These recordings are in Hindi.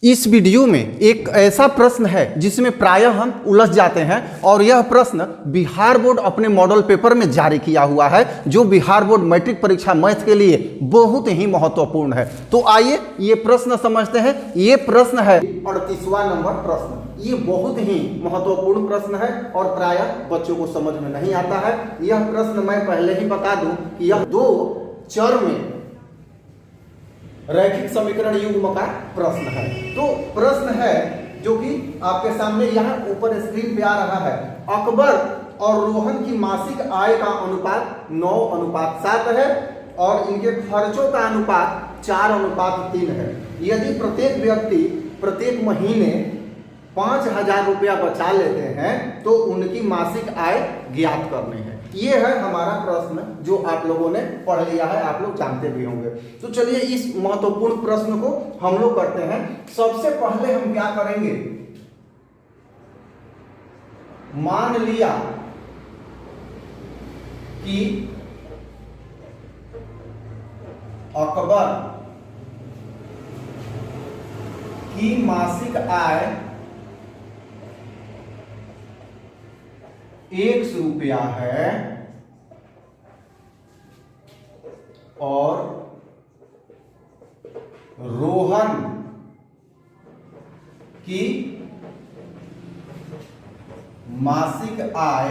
इस वीडियो में एक ऐसा प्रश्न है जिसमें प्रायः हम उलझ जाते हैं और यह प्रश्न बिहार बोर्ड अपने मॉडल पेपर में जारी किया हुआ है, जो बिहार बोर्ड मैट्रिक परीक्षा मैथ के लिए बहुत ही महत्वपूर्ण है। तो आइए ये प्रश्न समझते हैं। ये प्रश्न है 38वां नंबर प्रश्न। ये बहुत ही महत्वपूर्ण प्रश्न है और प्रायः बच्चों को समझ में नहीं आता है। यह प्रश्न मैं पहले ही बता दूं कि यह दो चर में रैखिक समीकरण युग्म का प्रश्न है। तो प्रश्न है जो कि आपके सामने यहाँ ऊपर स्क्रीन पे आ रहा है। अकबर और रोहन की मासिक आय का अनुपात 9:7 है और इनके खर्चों का अनुपात 4:3 है। यदि प्रत्येक व्यक्ति प्रत्येक महीने 5,000 रुपया बचा लेते हैं तो उनकी मासिक आय ज्ञात करनी है। ये है हमारा प्रश्न जो आप लोगों ने पढ़ लिया है, आप लोग जानते भी होंगे। तो चलिए इस महत्वपूर्ण प्रश्न को हम लोग करते हैं। सबसे पहले हम क्या करेंगे, मान लिया कि अकबर की मासिक आय 100 रुपया है और रोहन की मासिक आय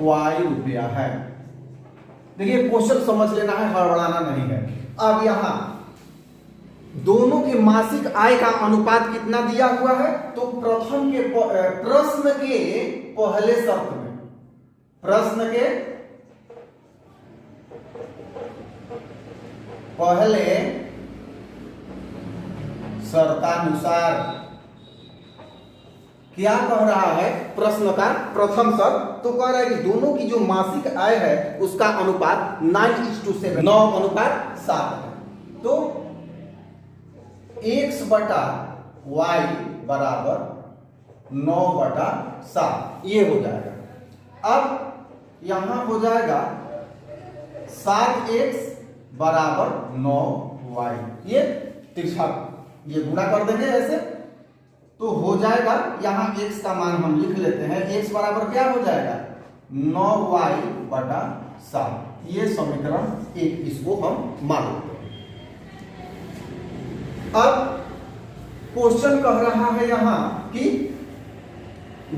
Y रुपया है। देखिए क्वेश्चन समझ लेना है, हड़बड़ाना नहीं है। अब यहां दोनों के मासिक आय का अनुपात कितना दिया हुआ है, तो प्रथम के प्रश्न के पहले शर्त में, प्रश्न के पहले शर्तानुसार क्या कह रहा है, प्रश्न का प्रथम शर्त तो कह रहा है कि दोनों की जो मासिक आय है उसका अनुपात 9:7 है। तो x बटा y बराबर 9/7 ये हो जाएगा। अब यहां हो जाएगा 7x बराबर 9y, ये तिरछा ये गुणा कर देंगे ऐसे तो हो जाएगा। यहां x का मान हम लिख लेते हैं, x बराबर क्या हो जाएगा 9y/7। ये समीकरण 1, इसको हम मान लेते हैं। अब क्वेश्चन कह रहा है यहां कि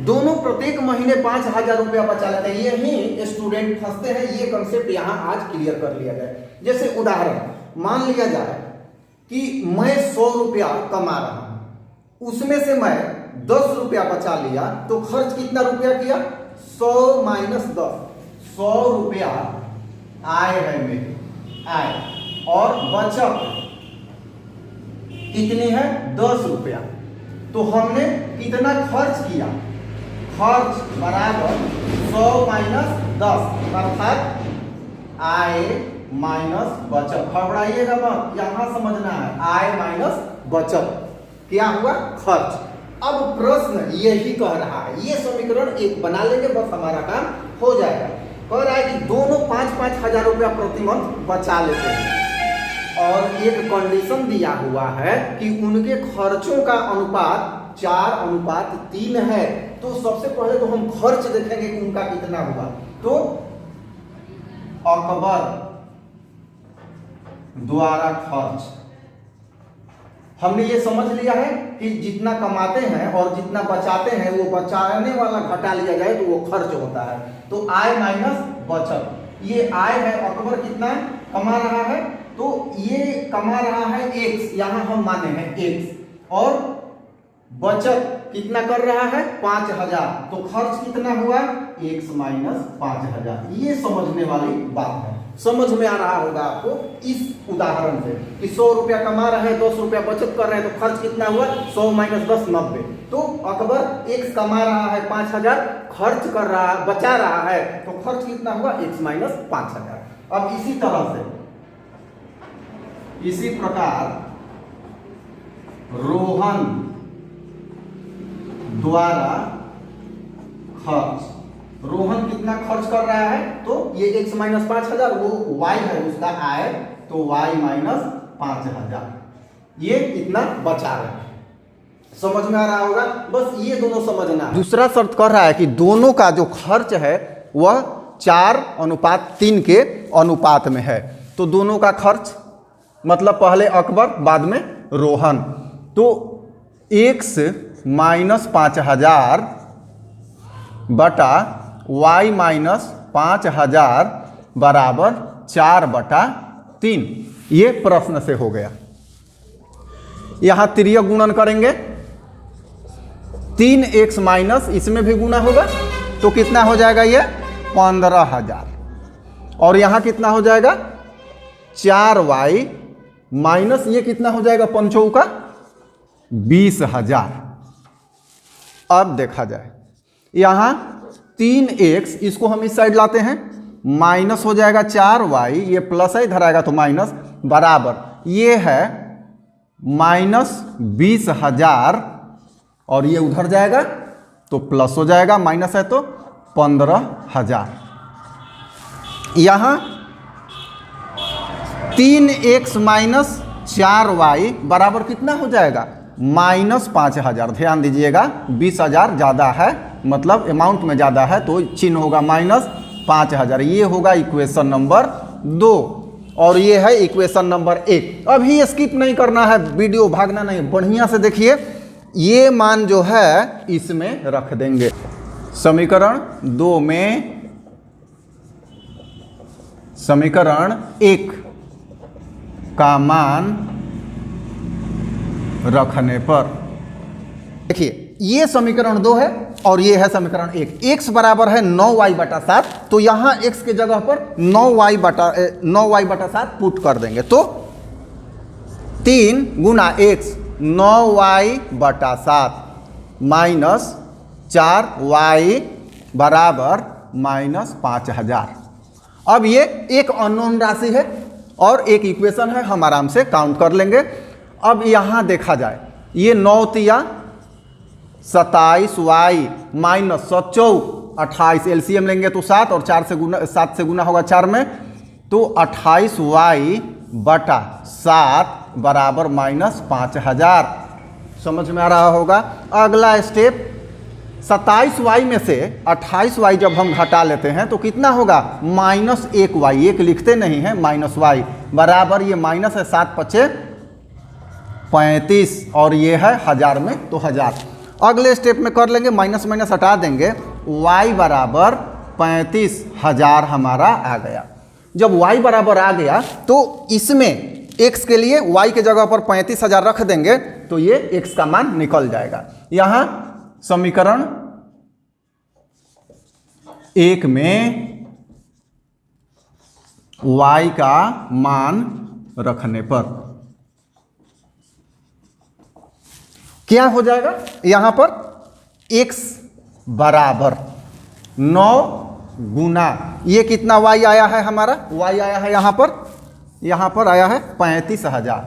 दोनों प्रत्येक महीने 5,000 रुपया बचा लेते हैं। यही स्टूडेंट फंसते हैं, ये कंसेप्ट यहां आज क्लियर कर लिया जाए। जैसे उदाहरण मान लिया जाए कि मैं 100 रुपया कमा रहा हूं, उसमें से मैं 10 रुपया बचा लिया तो खर्च कितना रुपया किया, 100 - 10, 100 रुपया आय है मेरी आय, और बचत कितनी है 10 रुपया। तो हमने कितना खर्च किया, खर्च बराबर 100 - 10 अर्थात आय माइनस बचत। घबराइएगा मत, यहां समझना है आय माइनस बचत क्या हुआ, खर्च। अब प्रश्न यही कह रहा है, ये समीकरण 1 बना लेंगे बस हमारा काम हो जाएगा। कह रहा है कि दोनों 5-5 हजार रुपया प्रति मंथ बचा लेते हैं और एक कंडीशन दिया हुआ है कि उनके खर्चों का अनुपात 4:3 है। तो सबसे पहले तो हम खर्च देखेंगे कि उनका कितना हुआ। तो अकबर द्वारा खर्च, हमने ये समझ लिया है कि जितना कमाते हैं और जितना बचाते हैं वो बचाने वाला घटा लिया जाए तो वो खर्च होता है। तो आय माइनस बचत, ये आय है, अकबर कितना कमा रहा है, तो ये कमा रहा है x, यहां हम माने हैं x, और बचत कितना कर रहा है 5,000, तो खर्च कितना हुआ x - 5,000। ये समझने वाली बात है, समझ में आ रहा होगा आपको इस उदाहरण से कि 100 रुपया कमा रहे हैं, 10 रुपया बचत कर रहे हैं, तो खर्च कितना हुआ 100 - 10 90। तो अकबर x कमा रहा है 5,000, खर्च कर रहा है बचा रहा है, तो खर्च कितना हुआ x - 5,000। अब इसी तरह से इसी प्रकार रोहन द्वारा खर्च, रोहन कितना खर्च कर रहा है, तो ये x - 5,000, वो y है उसका आय, तो y - 5,000। ये इतना बचा रहे हैं। समझ में आ रहा होगा, बस ये दोनों समझना है। दूसरा शर्त कर रहा है कि दोनों का जो खर्च है वह 4:3 के अनुपात में है। तो दोनों का खर्च मतलब पहले अकबर बाद में रोहन, तो x - 5000 बटा y - 5000 बराबर 4/3। ये प्रश्न से हो गया। यहां तिर्यक गुणन करेंगे, 3x माइनस इसमें भी गुना होगा तो कितना हो जाएगा, ये 15,000। और यहां कितना हो जाएगा, 4y माइनस ये कितना हो जाएगा, पंचों का 20,000। अब देखा जाए, यहां 3x इसको हम इस साइड लाते हैं, माइनस हो जाएगा 4y, ये प्लस है इधर आएगा तो माइनस, बराबर ये है -20,000 और ये उधर जाएगा तो प्लस हो जाएगा, माइनस है तो 15,000। यहां 3x माइनस 4y बराबर कितना हो जाएगा, -5,000। ध्यान दीजिएगा 20,000 ज़्यादा है, मतलब अमाउंट में ज़्यादा है तो चिन्ह होगा -5,000। ये होगा इक्वेशन नंबर 2 और ये है इक्वेशन नंबर 1। अभी स्किप नहीं करना है, वीडियो भागना नहीं, बढ़िया से देखिए। ये मान जो है इसमें रख देंगे। समीकरण 2 में समीकरण 1 का मान रखने पर, देखिए ये समीकरण 2 है और ये है समीकरण 1। x बराबर है 9y/7, तो यहां x के जगह पर 9y/7 पुट कर देंगे तो 3 गुना x 9y/7 माइनस 4y बराबर -5,000। अब ये एक अननोन राशि है और एक इक्वेशन है, हम आराम से काउंट कर लेंगे। अब यहां देखा जाए, ये 9 × 27y माइनस 7 × 28, एलसीएम लेंगे तो 7 और 7 से गुना होगा 4 में, तो 28y/7 बराबर -5,000। समझ में आ रहा होगा। अगला स्टेप, 27y में से 28y जब हम घटा लेते हैं तो कितना होगा, -1y, एक लिखते नहीं है, -y बराबर ये माइनस है 7 × 5 = 35 और ये है 1000 में तो 1000। अगले स्टेप में कर लेंगे, माइनस माइनस हटा देंगे, y बराबर 35,000 हमारा आ गया। जब y बराबर आ गया तो इसमें x के लिए y के जगह पर 35,000 रख देंगे तो ये x का मान निकल जाएगा। यहां समीकरण 1 में y का मान रखने पर क्या हो जाएगा, यहां पर x बराबर 9 गुना ये कितना y आया है, हमारा y आया है यहां पर आया है 35,000,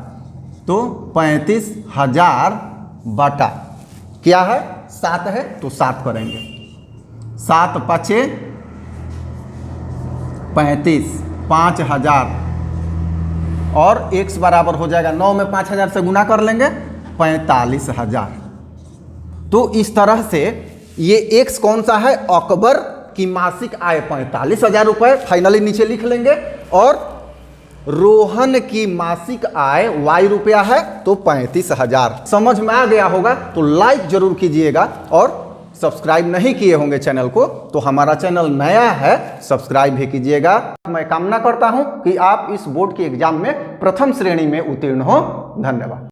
तो 35,000 बटा क्या है 7 है तो 7 करेंगे, 7 × 5 = 35, 5,000 और x बराबर हो जाएगा 9 में 5,000 से गुना कर लेंगे 45,000। तो इस तरह से ये x कौन सा है, अकबर की मासिक आय 45,000 रुपये, फाइनली नीचे लिख लेंगे, और रोहन की मासिक आय y रुपया है तो 35,000। समझ में आ गया होगा तो लाइक जरूर कीजिएगा, और सब्सक्राइब नहीं किए होंगे चैनल को तो हमारा चैनल नया है, सब्सक्राइब भी कीजिएगा। मैं कामना करता हूं कि आप इस बोर्ड के एग्जाम में प्रथम श्रेणी में उत्तीर्ण हो। धन्यवाद।